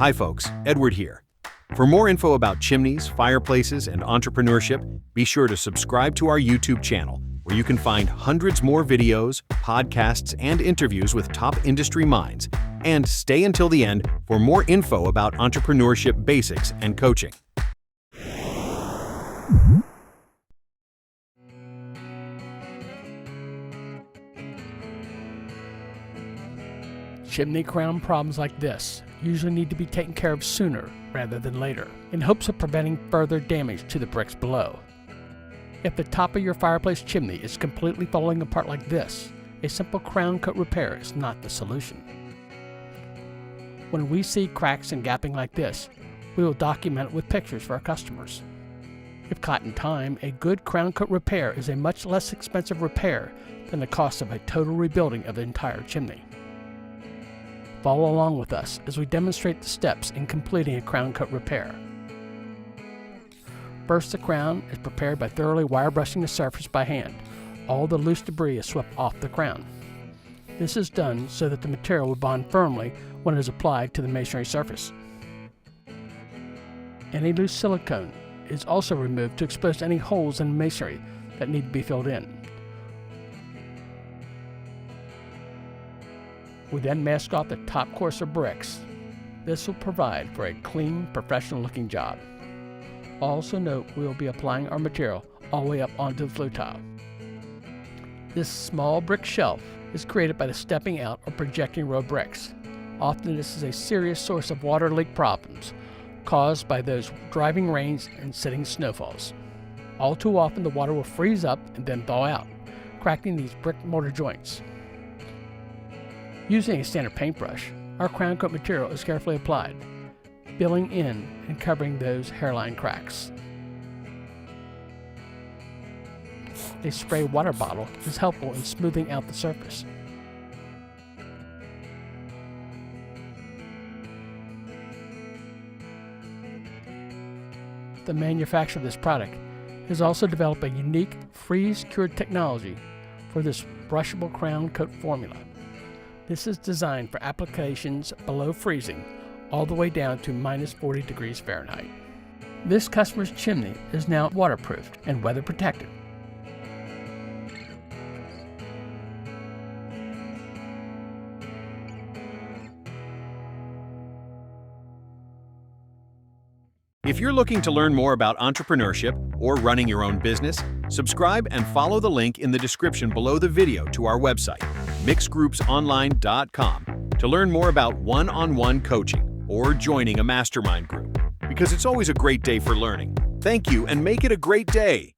Hi folks, Edward here. For more info about chimneys, fireplaces, and entrepreneurship, be sure to subscribe to our YouTube channel, where you can find hundreds more videos, podcasts, and interviews with top industry minds. And stay until the end for more info about entrepreneurship basics and coaching. Chimney crown problems like this usually need to be taken care of sooner rather than later, in hopes of preventing further damage to the bricks below. If the top of your fireplace chimney is completely falling apart like this, a simple crown coat repair is not the solution. When we see cracks and gapping like this, we will document it with pictures for our customers. If caught in time, a good crown coat repair is a much less expensive repair than the cost of a total rebuilding of the entire chimney. Follow along with us as we demonstrate the steps in completing a crown coat repair. First, the crown is prepared by thoroughly wire brushing the surface by hand. All the loose debris is swept off the crown. This is done so that the material will bond firmly when it is applied to the masonry surface. Any loose silicone is also removed to expose any holes in the masonry that need to be filled in. We then mask off the top course of bricks. This will provide for a clean, professional-looking job. Also note we will be applying our material all the way up onto the flue tile. This small brick shelf is created by the stepping out or projecting row bricks. Often this is a serious source of water leak problems caused by those driving rains and sitting snowfalls. All too often the water will freeze up and then thaw out, cracking these brick mortar joints. Using a standard paintbrush, our crown coat material is carefully applied, filling in and covering those hairline cracks. A spray water bottle is helpful in smoothing out the surface. The manufacturer of this product has also developed a unique freeze-cured technology for this brushable crown coat formula. This is designed for applications below freezing, all the way down to minus 40 degrees Fahrenheit. This customer's chimney is now waterproofed and weather protected. If you're looking to learn more about entrepreneurship or running your own business, subscribe and follow the link in the description below the video to our website, mixgroupsonline.com, to learn more about one-on-one coaching or joining a mastermind group, because it's always a great day for learning. Thank you and make it a great day.